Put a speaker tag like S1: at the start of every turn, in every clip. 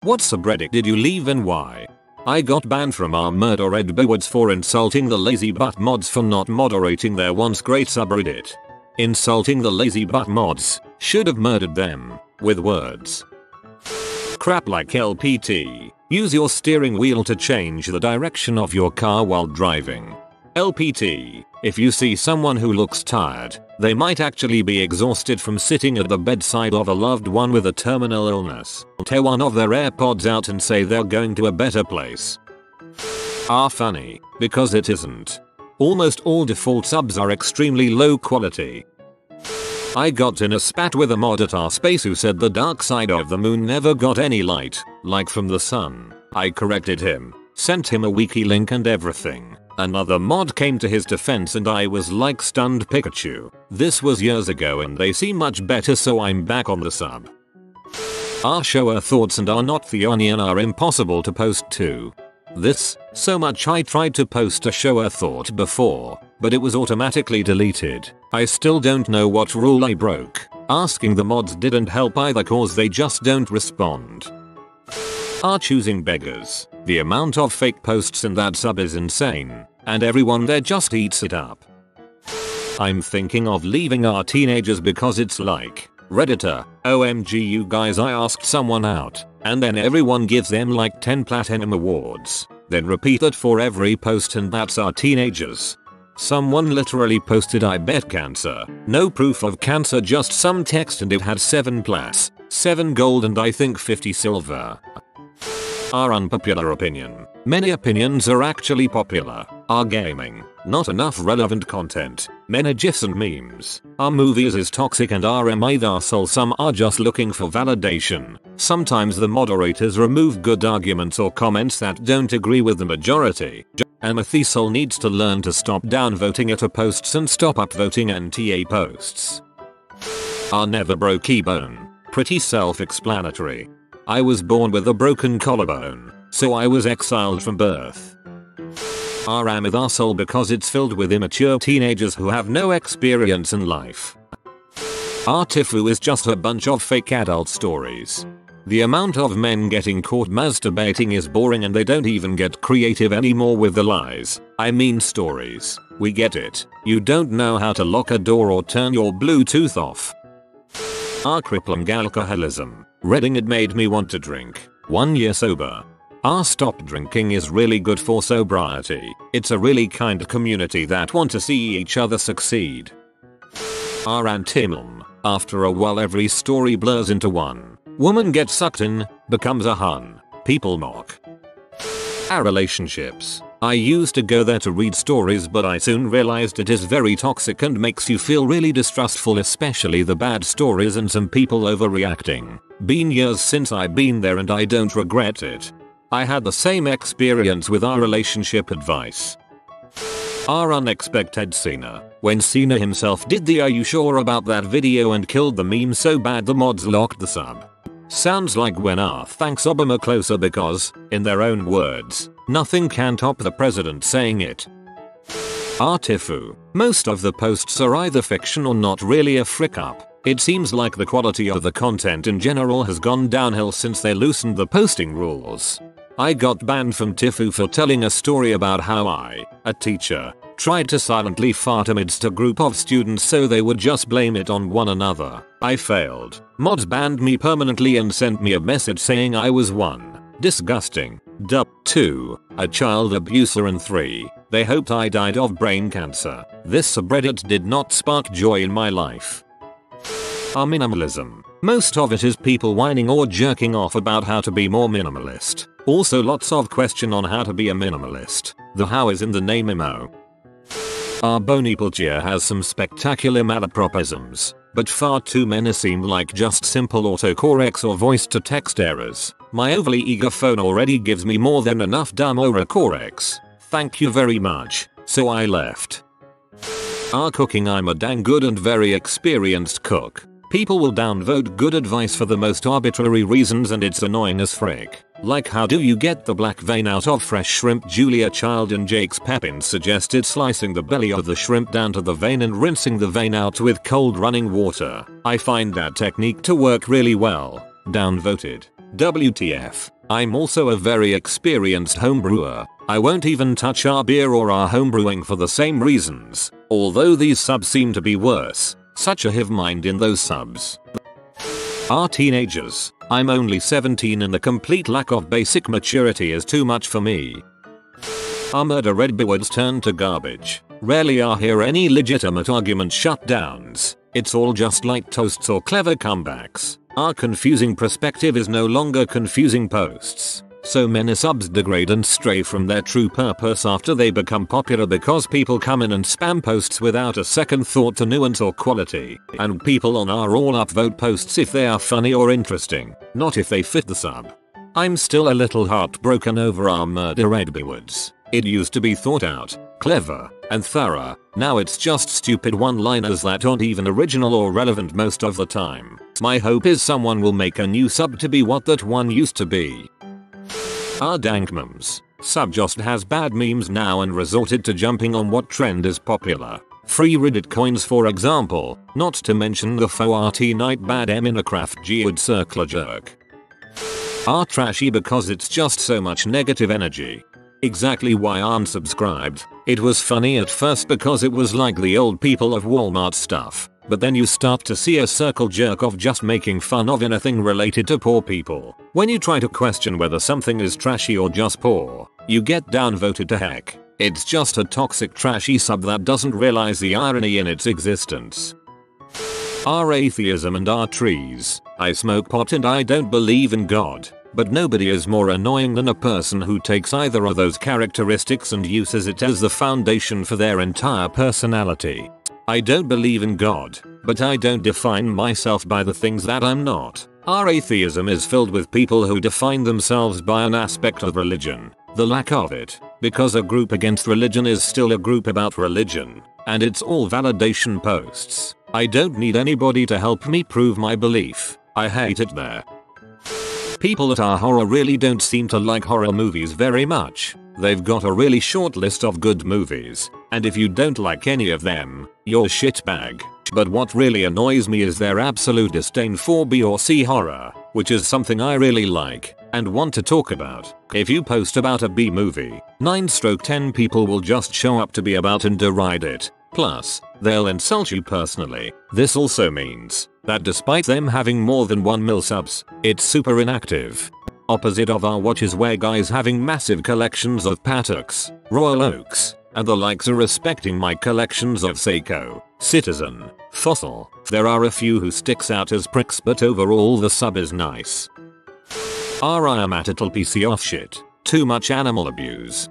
S1: What subreddit did you leave and why? I got banned from our murder red boards for insulting the lazy butt mods for not moderating their once great subreddit. Insulting the lazy butt mods, should have murdered them, with words. Crap like LPT, use your steering wheel to change the direction of your car while driving. LPT, if you see someone who looks tired, they might actually be exhausted from sitting at the bedside of a loved one with a terminal illness. Tear one of their AirPods out and say they're going to a better place. Are funny, because it isn't. Almost all default subs are extremely low quality. I got in a spat with a mod at our space who said the dark side of the moon never got any light, like from the sun. I corrected him, sent him a wiki link and everything. Another mod came to his defense and I was like stunned Pikachu. This was years ago and they seem much better, so I'm back on the sub. Our shower thoughts and are not the onion are impossible to post to. This, so much I tried to post a shower thought before, but it was automatically deleted. I still don't know what rule I broke. Asking the mods didn't help either cause they just don't respond. Are choosing beggars. The amount of fake posts in that sub is insane, and everyone there just eats it up. I'm thinking of leaving our teenagers because it's like, Redditor, OMG you guys, I asked someone out, and then everyone gives them like 10 platinum awards, then repeat it for every post and that's our teenagers. Someone literally posted I bet cancer, no proof of cancer, just some text, and it had 7 plats, 7 gold and I think 50 silver. Our unpopular opinion. Many opinions are actually popular. Our gaming. Not enough relevant content. Many gifs and memes. Our movies is toxic and RM either soul. Some are just looking for validation. Sometimes the moderators remove good arguments or comments that don't agree with the majority. Amethysoul needs to learn to stop downvoting at posts and stop upvoting NTA posts. Our never broke bone. Pretty self-explanatory. I was born with a broken collarbone, so I was exiled from birth. Our Amethysoul because it's filled with immature teenagers who have no experience in life. Our Tifu is just a bunch of fake adult stories. The amount of men getting caught masturbating is boring and they don't even get creative anymore with the lies. I mean stories. We get it. You don't know how to lock a door or turn your Bluetooth off. Our crippling alcoholism. Reading it made me want to drink. 1 year sober. Our stop drinking is really good for sobriety. It's a really kind community that want to see each other succeed. Our antimum. After a while every story blurs into one. Woman gets sucked in, becomes a hun. People mock. Our relationships. I used to go there to read stories, but I soon realized it is very toxic and makes you feel really distrustful, especially the bad stories and some people overreacting. Been years since I've been there and I don't regret it. I had the same experience with our relationship advice. Our unexpected Cena. When Cena himself did the "are you sure about that" video and killed the meme so bad the mods locked the sub. Sounds like when our thanks Obama closer because, in their own words, nothing can top the president saying it. Our Tifu. Most of the posts are either fiction or not really a frick up. It seems like the quality of the content in general has gone downhill since they loosened the posting rules. I got banned from Tifu for telling a story about how I, a teacher, tried to silently fart amidst a group of students so they would just blame it on one another. I failed. Mods banned me permanently and sent me a message saying I was 1. Disgusting. 2. A child abuser, and 3. They hoped I died of brain cancer. This subreddit did not spark joy in my life. Our minimalism. Most of it is people whining or jerking off about how to be more minimalist. Also lots of question on how to be a minimalist. The how is in the name emo. Our Bonipulchia has some spectacular malapropisms, but far too many seem like just simple autocorrects or voice-to-text errors. My overly eager phone already gives me more than enough dumb autocorrects. Thank you very much, so I left. Our cooking. I'm a dang good and very experienced cook. People will downvote good advice for the most arbitrary reasons and it's annoying as frick. Like, how do you get the black vein out of fresh shrimp? Julia Child and Jake's Pepin suggested slicing the belly of the shrimp down to the vein and rinsing the vein out with cold running water. I find that technique to work really well. Downvoted. WTF. I'm also a very experienced homebrewer. I won't even touch our beer or our homebrewing for the same reasons, although these subs seem to be worse. Such a hive mind in those subs. Are teenagers. I'm only 17 and the complete lack of basic maturity is too much for me. Our murder red bewards turn to garbage. Rarely are here any legitimate argument shutdowns. It's all just light toasts or clever comebacks. Our confusing perspective is no longer confusing posts. So many subs degrade and stray from their true purpose after they become popular because people come in and spam posts without a second thought to nuance or quality. And people on our all upvote posts if they are funny or interesting, not if they fit the sub. I'm still a little heartbroken over our murder red bewards. It used to be thought out, clever, and thorough. Now it's just stupid one-liners that aren't even original or relevant most of the time. My hope is someone will make a new sub to be what that one used to be. Our dank memes. Sub just has bad memes now and resorted to jumping on what trend is popular. Free Reddit coins for example, not to mention the faux RT night bad M in a craft geared circular jerk. Are trashy because it's just so much negative energy. Exactly why I unsubscribed. It was funny at first because it was like the old people of Walmart stuff, but then you start to see a circle jerk of just making fun of anything related to poor people. When you try to question whether something is trashy or just poor, you get downvoted to heck. It's just a toxic trashy sub that doesn't realize the irony in its existence. Our atheism and our trees. I smoke pot and I don't believe in God. But nobody is more annoying than a person who takes either of those characteristics and uses it as the foundation for their entire personality. I don't believe in God, but I don't define myself by the things that I'm not. Our atheism is filled with people who define themselves by an aspect of religion, the lack of it, because a group against religion is still a group about religion, and it's all validation posts. I don't need anybody to help me prove my belief. I hate it there. People that are horror really don't seem to like horror movies very much. They've got a really short list of good movies, and if you don't like any of them, you're a shitbag. But what really annoys me is their absolute disdain for B or C horror, which is something I really like and want to talk about. If you post about a B movie, 9/10 people will just show up to be about and deride it. Plus, they'll insult you personally. This also means that despite them having more than 1 mil subs, it's super inactive. Opposite of our watches where guys having massive collections of Pateks, Royal Oaks, and the likes are respecting my collections of Seiko, Citizen, Fossil. There are a few who sticks out as pricks but overall the sub is nice. I am a total piece of shit. Too much animal abuse.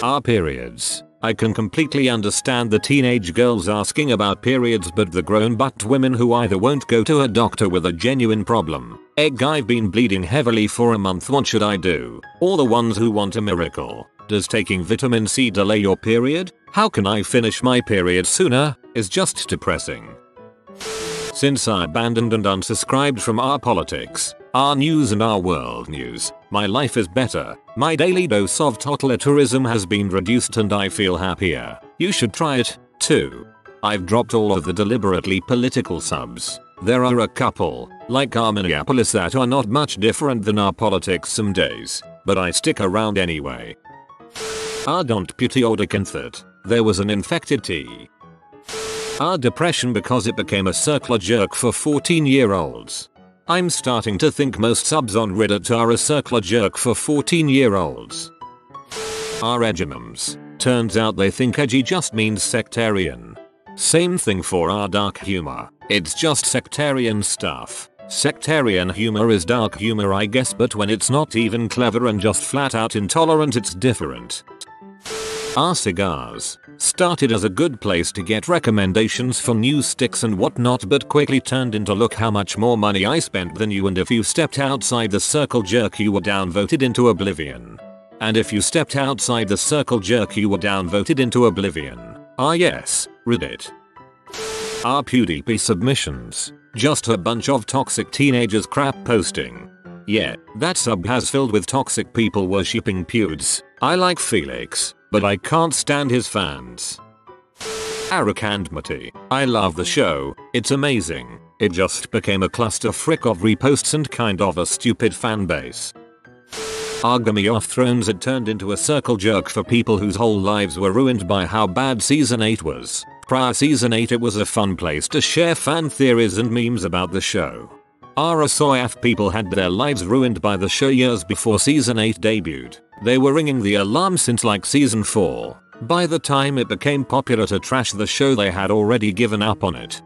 S1: Our periods. I can completely understand the teenage girls asking about periods but the grown butt women who either won't go to a doctor with a genuine problem. I've been bleeding heavily for a month, what should I do? Or the ones who want a miracle. Does taking vitamin C delay your period? How can I finish my period sooner? Is just depressing. Since I abandoned and unsubscribed from our politics, our news and our world news, my life is better. My daily dose of totalitarianism has been reduced and I feel happier. You should try it, too. I've dropped all of the deliberately political subs. There are a couple, like our Minneapolis, that are not much different than our politics some days, but I stick around anyway. I don't pity or that there was an infected tea. Our depression because it became a circular jerk for 14-year-olds. I'm starting to think most subs on Reddit are a circular jerk for 14-year-olds. Our edgymums. Turns out they think edgy just means sectarian. Same thing for our dark humor. It's just sectarian stuff. Sectarian humor is dark humor I guess, but when it's not even clever and just flat out intolerant it's different. Our cigars. Started as a good place to get recommendations for new sticks and whatnot but quickly turned into look how much more money I spent than you, and if you stepped outside the circle jerk you were downvoted into oblivion. And if you stepped outside the circle jerk you were downvoted into oblivion. Ah yes, Reddit. Our PewDiePie submissions. Just a bunch of toxic teenagers crap posting. Yeah, that sub has filled with toxic people worshipping pewds. I like Felix, but I can't stand his fans. Arik and Matty. I love the show, it's amazing. It just became a cluster frick of reposts and kind of a stupid fan base. Our Game of Thrones had turned into a circle jerk for people whose whole lives were ruined by how bad season 8 was. Prior season 8 it was a fun place to share fan theories and memes about the show. Our SOIAF people had their lives ruined by the show years before season 8 debuted. They were ringing the alarm since like season 4. By the time it became popular to trash the show they had already given up on it.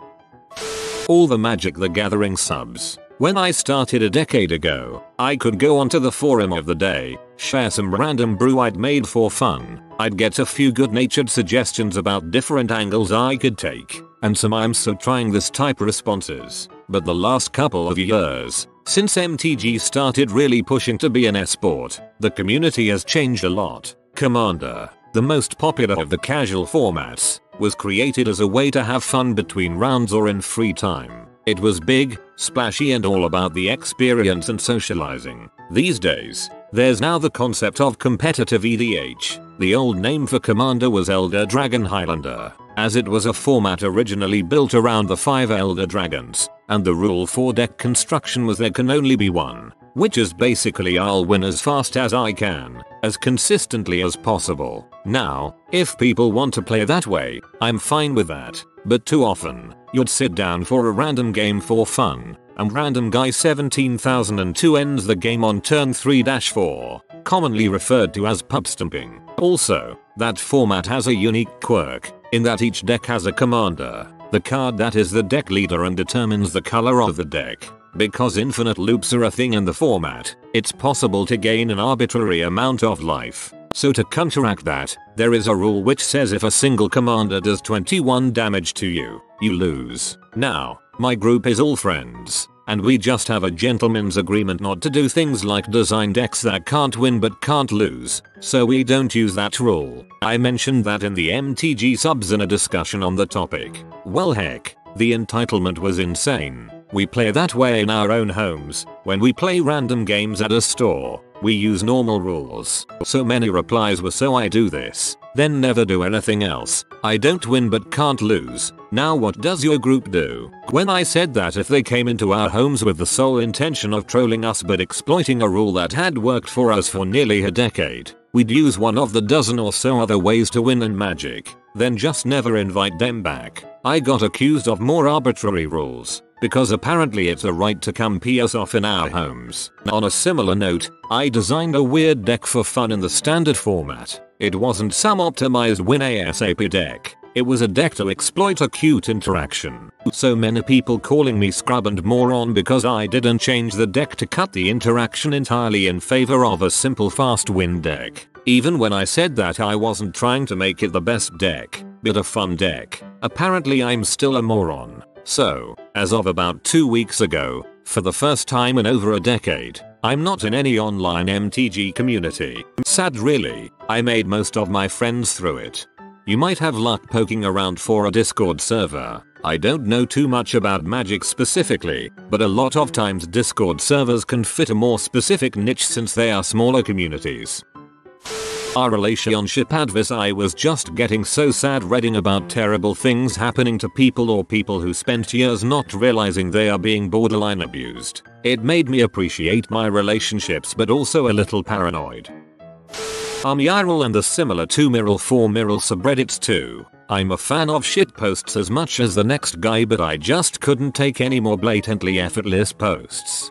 S1: All the Magic the Gathering subs. When I started a decade ago, I could go onto the forum of the day, share some random brew I'd made for fun. I'd get a few good-natured suggestions about different angles I could take, and some I'm so trying this type responses. But the last couple of years, since MTG started really pushing to be an esport, the community has changed a lot. Commander, the most popular of the casual formats, was created as a way to have fun between rounds or in free time. It was big, splashy and all about the experience and socializing. These days, there's now the concept of competitive EDH. The old name for Commander was Elder Dragon Highlander, as it was a format originally built around the 5 Elder Dragons, and the rule for deck construction was there can only be one, which is basically I'll win as fast as I can, as consistently as possible. Now, if people want to play that way, I'm fine with that, but too often, you'd sit down for a random game for fun, and random guy 17,002 ends the game on turn 3-4, commonly referred to as pub stomping. Also, that format has a unique quirk, in that each deck has a commander, the card that is the deck leader and determines the color of the deck. Because infinite loops are a thing in the format, it's possible to gain an arbitrary amount of life. So to counteract that, there is a rule which says if a single commander does 21 damage to you, you lose. Now, my group is all friends, and we just have a gentleman's agreement not to do things like design decks that can't win but can't lose, so we don't use that rule. I mentioned that in the MTG subs in a discussion on the topic. Well heck, the entitlement was insane. We play that way in our own homes. When we play random games at a store, we use normal rules. So many replies were so I do this, then never do anything else. I don't win but can't lose. Now what does your group do? When I said that if they came into our homes with the sole intention of trolling us but exploiting a rule that had worked for us for nearly a decade, we'd use one of the dozen or so other ways to win in Magic, then just never invite them back. I got accused of more arbitrary rules, because apparently it's a right to come pee us off in our homes. On a similar note, I designed a weird deck for fun in the standard format. It wasn't some optimized win ASAP deck. It was a deck to exploit a cute interaction. So many people calling me scrub and moron because I didn't change the deck to cut the interaction entirely in favor of a simple fast win deck. Even when I said that I wasn't trying to make it the best deck, but a fun deck, apparently I'm still a moron. So, as of about 2 weeks ago, for the first time in over a decade, I'm not in any online MTG community. Sad really, I made most of my friends through it. You might have luck poking around for a Discord server. I don't know too much about Magic specifically, but a lot of times Discord servers can fit a more specific niche since they are smaller communities. Our relationship advice I was just getting so sad reading about terrible things happening to people or people who spent years not realizing they are being borderline abused. It made me appreciate my relationships but also a little paranoid. I'm Yarl and the similar to Miral for Miral subreddits too. I'm a fan of shitposts as much as the next guy but I just couldn't take any more blatantly effortless posts.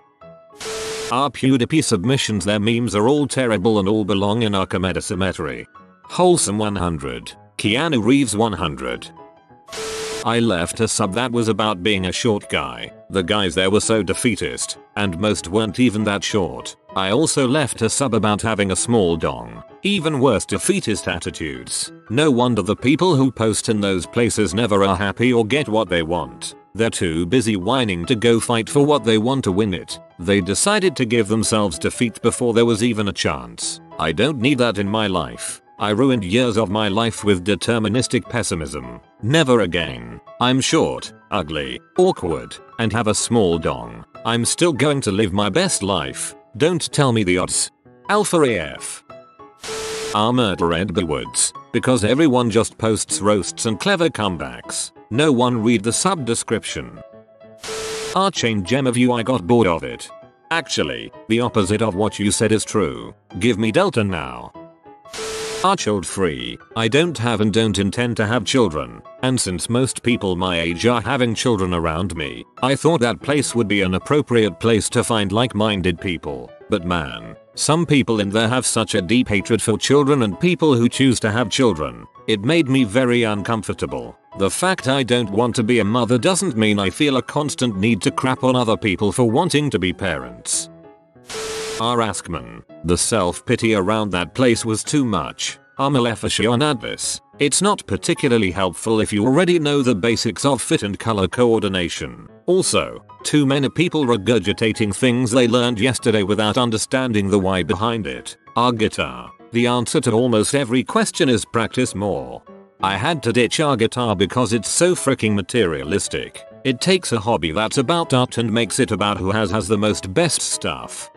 S1: Our PewDiePie submissions their memes are all terrible and all belong in our comedy cemetery. Wholesome 100. Keanu Reeves 100. I left a sub that was about being a short guy. The guys there were so defeatist, and most weren't even that short. I also left a sub about having a small dong. Even worse defeatist attitudes. No wonder the people who post in those places never are happy or get what they want. They're too busy whining to go fight for what they want to win it. They decided to give themselves defeat before there was even a chance. I don't need that in my life. I ruined years of my life with deterministic pessimism. Never again. I'm short, ugly, awkward, and have a small dong. I'm still going to live my best life. Don't tell me the odds. Alpha AF. Our murder Ed Woods. Because everyone just posts roasts and clever comebacks. No one read the sub description. Our chain gem of you I got bored of it. Actually, the opposite of what you said is true. Give me Delta now. Are child free. I don't have and don't intend to have children, and since most people my age are having children around me, I thought that place would be an appropriate place to find like-minded people. But man, some people in there have such a deep hatred for children and people who choose to have children. It made me very uncomfortable. The fact I don't want to be a mother doesn't mean I feel a constant need to crap on other people for wanting to be parents. R. Askman. The self-pity around that place was too much. Advis. It's not particularly helpful if you already know the basics of fit and color coordination. Also, too many people regurgitating things they learned yesterday without understanding the why behind it. Our guitar. The answer to almost every question is practice more. I had to ditch our guitar because it's so freaking materialistic. It takes a hobby that's about art and makes it about who has the most best stuff.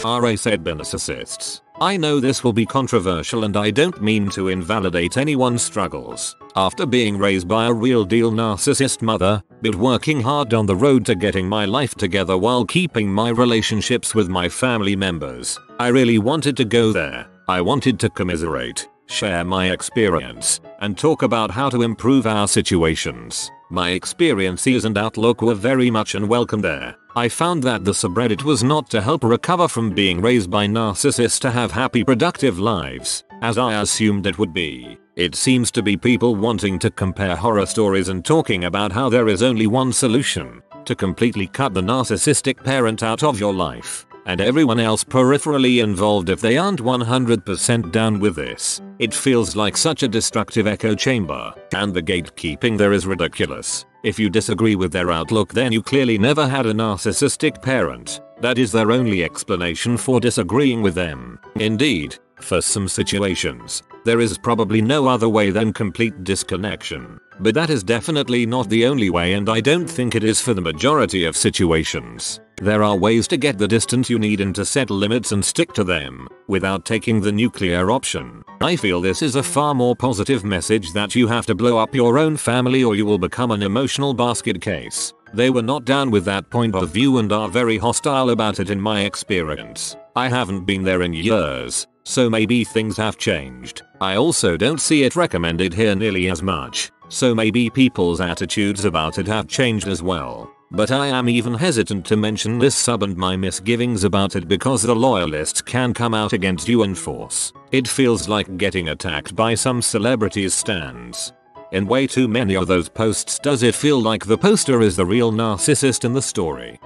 S1: RA said narcissists. I know this will be controversial and I don't mean to invalidate anyone's struggles. After being raised by a real deal narcissist mother, but working hard on the road to getting my life together while keeping my relationships with my family members, I really wanted to go there. I wanted to commiserate, share my experience, and talk about how to improve our situations. My experiences and outlook were very much unwelcome there. I found that the subreddit was not to help recover from being raised by narcissists to have happy productive lives, as I assumed it would be. It seems to be people wanting to compare horror stories and talking about how there is only one solution: to completely cut the narcissistic parent out of your life, and everyone else peripherally involved if they aren't 100% down with this. It feels like such a destructive echo chamber, and the gatekeeping there is ridiculous. If you disagree with their outlook, then you clearly never had a narcissistic parent. That is their only explanation for disagreeing with them. Indeed, for some situations, there is probably no other way than complete disconnection. But that is definitely not the only way, and I don't think it is for the majority of situations. There are ways to get the distance you need and to set limits and stick to them, without taking the nuclear option. I feel this is a far more positive message that you have to blow up your own family or you will become an emotional basket case. They were not down with that point of view and are very hostile about it in my experience. I haven't been there in years, so maybe things have changed. I also don't see it recommended here nearly as much, so maybe people's attitudes about it have changed as well. But I am even hesitant to mention this sub and my misgivings about it because the loyalists can come out against you in force. It feels like getting attacked by some celebrity's stands. In way too many of those posts does it feel like the poster is the real narcissist in the story.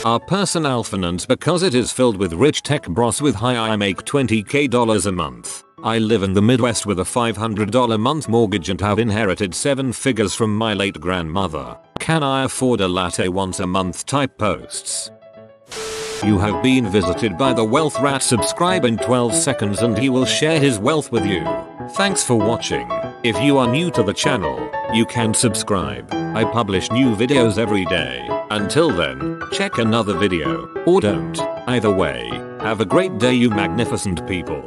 S1: Our person alphanant because it is filled with rich tech bros with I make $20k a month. I live in the Midwest with a $500 month mortgage and have inherited 7 figures from my late grandmother. Can I afford a latte once a month type posts? You have been visited by the wealth rat. Subscribe in 12 seconds and he will share his wealth with you. Thanks for watching. If you are new to the channel, you can subscribe. I publish new videos every day. Until then, check another video, or don't. Either way, have a great day you magnificent people.